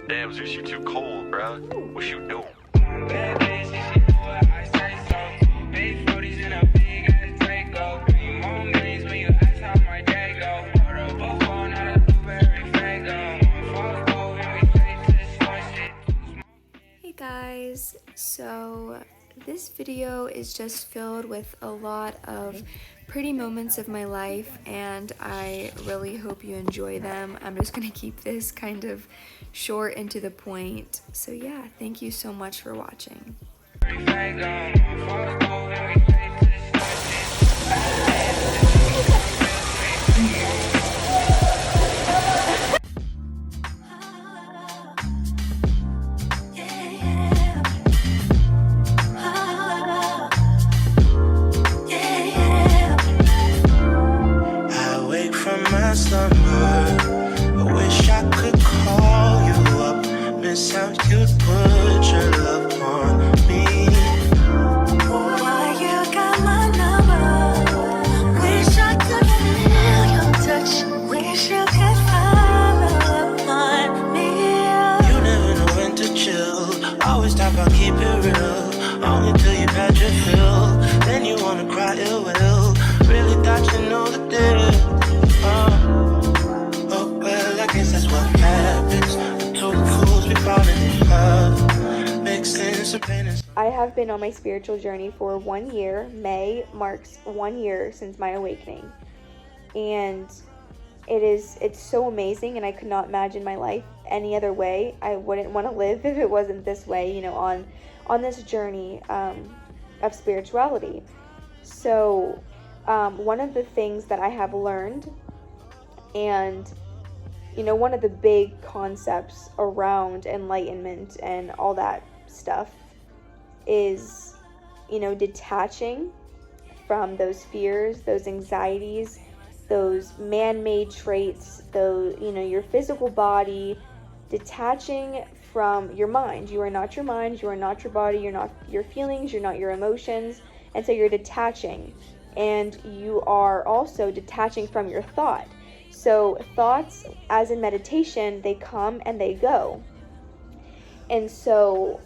Damn, Zeus, you too cold, bruh. What you doing? Bad bitch, she do what I say so. Big 40s in a big ass Draco. 3 more millions when you ask how my day go. Order a buffalo, not a blueberry fago. Fuck over, we straight to the smart shit. Hey guys, so this video is just filled with a lot of pretty moments of my life and I really hope you enjoy them. I'm just gonna keep this kind of short and to the point. So yeah, thank you so much for watching. I wish I could call you up, miss how you put your love on me. Boy, you got my number. Wish I could feel your touch. Wish you could follow up on me. You never know when to chill. Always talk about keep it real. Only till you've had your fill. Then you wanna cry ill will. Really thought you know the deal. Oh, well, I guess that's what happens. Two fools be falling in love. Makes sense of pain. I have been on my spiritual journey for 1 year. May marks 1 year since my awakening. And it's so amazing, and I could not imagine my life any other way. I wouldn't want to live if it wasn't this way, you know, on this journey of spirituality. So one of the things that I have learned, and you know, one of the big concepts around enlightenment and all that stuff is, you know, detaching from those fears, those anxieties, those man-made traits, those, you know, your physical body, detaching from your mind. You are not your mind, you are not your body, you're not your feelings, you're not your emotions, and so you're detaching. And you are also detaching from your thought. So thoughts, as in meditation, they come and they go. And so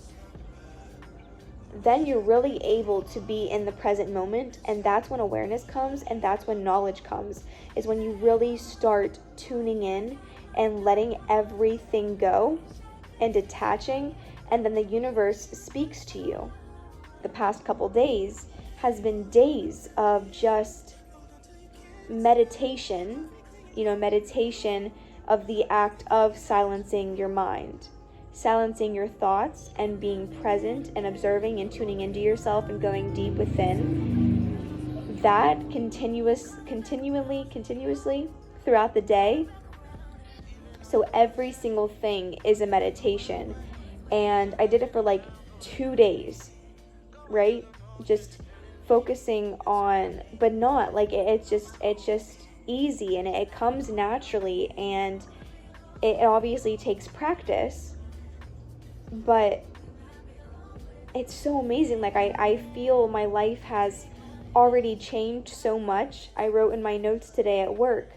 then you're really able to be in the present moment, and that's when awareness comes, and that's when knowledge comes, is when you really start tuning in and letting everything go and detaching, and then the universe speaks to you. The past couple days has been days of just meditation, you know, meditation of the act of silencing your mind, silencing your thoughts and being present and observing and tuning into yourself and going deep within. That continuously throughout the day. So every single thing is a meditation. And I did it for like 2 days, right? Just focusing on, but not like it's just easy, and it comes naturally, and it obviously takes practice, but it's so amazing. Like I feel my life has already changed so much. I wrote in my notes today at work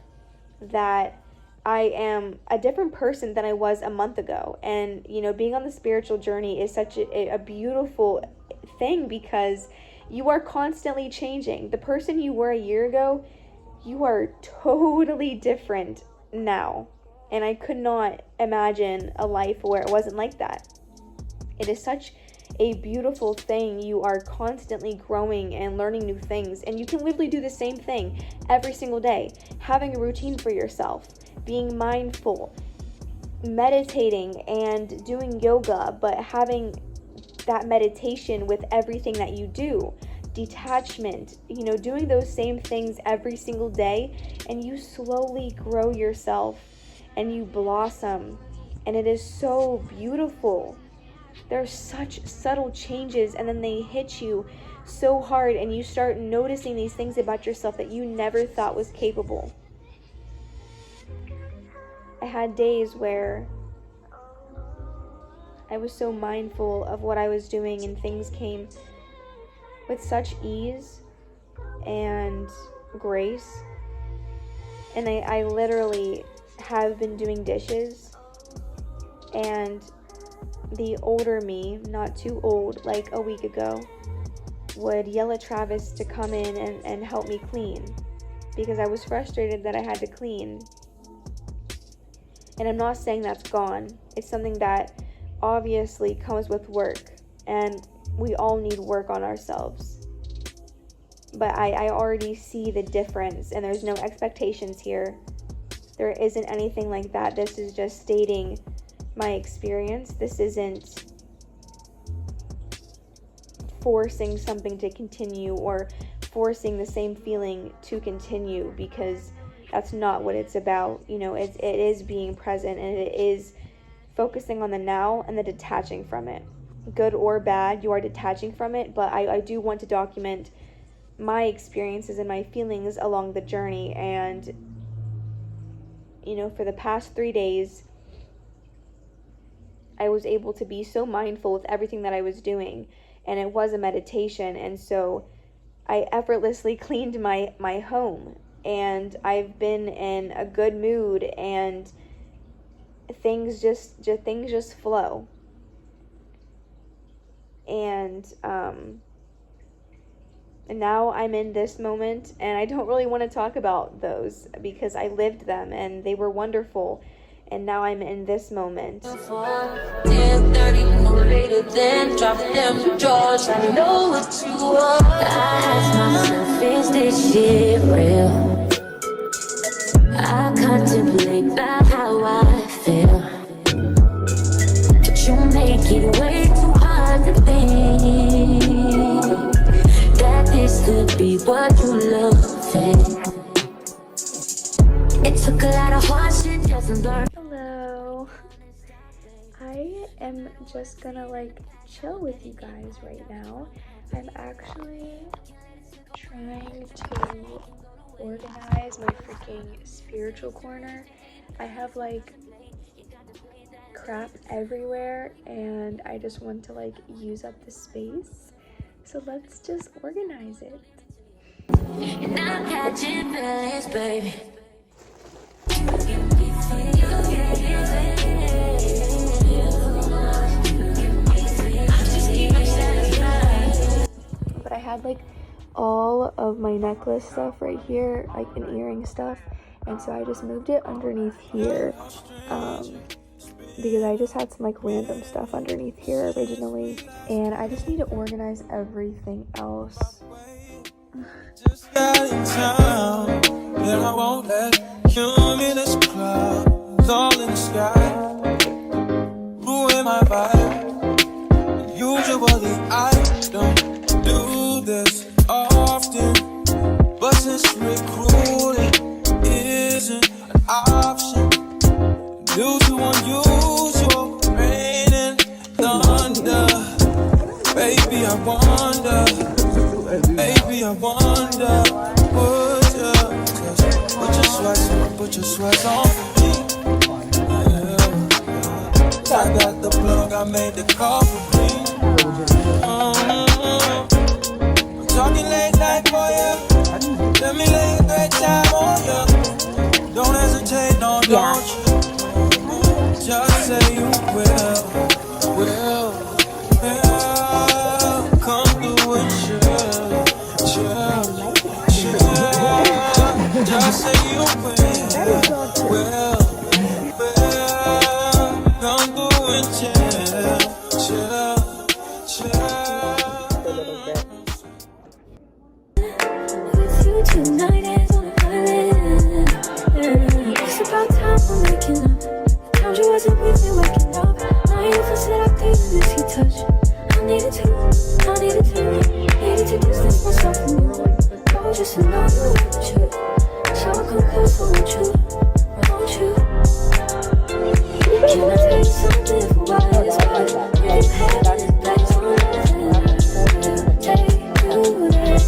that I am a different person than I was a month ago. And you know, being on the spiritual journey is such a beautiful thing, because you are constantly changing. The person you were a year ago, you are totally different now. And I could not imagine a life where it wasn't like that. It is such a beautiful thing. You are constantly growing and learning new things. And you can literally do the same thing every single day. Having a routine for yourself, being mindful, meditating and doing yoga, but having that meditation with everything that you do. Detachment, you know, doing those same things every single day, and you slowly grow yourself and you blossom, and it is so beautiful. There's such subtle changes, and then they hit you so hard, and you start noticing these things about yourself that you never thought was capable. I had days where I was so mindful of what I was doing, and things came with such ease and grace. And I literally have been doing dishes And the older me, not too old, like a week ago, would yell at Travis to come in and help me clean because I was frustrated that I had to clean. And I'm not saying that's gone. It's something that obviously comes with work, and we all need work on ourselves. But I already see the difference, and there's no expectations here. There isn't anything like that. This is just stating my experience. This isn't forcing something to continue or forcing the same feeling to continue, because that's not what it's about. You know, it is being present, and it is focusing on the now and the detaching from it. Good or bad, you are detaching from it, but I do want to document my experiences and my feelings along the journey. And, you know, for the past 3 days, I was able to be so mindful with everything that I was doing, and it was a meditation. And so I effortlessly cleaned my home, and I've been in a good mood, and things just flow. And now I'm in this moment, and I don't really want to talk about those because I lived them and they were wonderful. And now I'm in this moment. 10:30, no later than drop them drawers. I know what you want. I ask myself, is this shit real? I contemplate about how I feel, but you make it way too hard to think that this could be what you love. It took a lot of hard shit just to learn. Hello. I am just gonna chill with you guys right now. I'm actually trying to organize my freaking spiritual corner. I have crap everywhere, and I just want to use up the space. So let's just organize it. And I'm catching feelings, baby. But I had all of my necklace stuff right here, an earring stuff, and so I just moved it underneath here, because I just had some random stuff underneath here originally, and I just need to organize everything else. Just got in town, and I won't let cumulus clouds all in the sky ruin my vibe. Usually I don't do this often, but since recruiting isn't an option due to unusual rain and thunder, baby I wonder, put your sweats on for me. Yeah. I got the plug, I made the call for me. I'm talking late night for you. Let me lay a great time on you. Don't hesitate, no, don't you? Just say you will. Come through and chill. Just say you will. Come through and chill. With you tonight is on a island. It's about time for waking up. Found you wasn't with me waking up. Now you feel set up, this he touch. I needed to distance myself from you. I was just to know you were true. So I come close, won't you? Can I tell you something for why it's hard? Yeah, you have this place on earth. Take you there,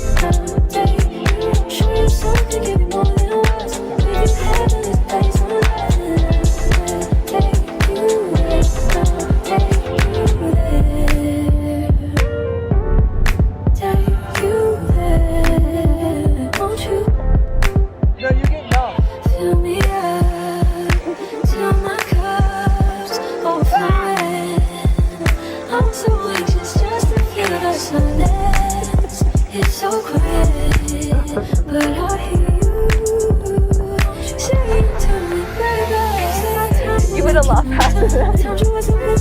take you. Show you something, give you more than words. Yeah, you have this place on earth. Take you there, take you there, won't you? No, you're getting off. Fill me up till my cup's overflowing. I'm so anxious just to feel the silence. It's so quiet, but I hear you saying to me, baby. You would have laughed after that. Told you wasn't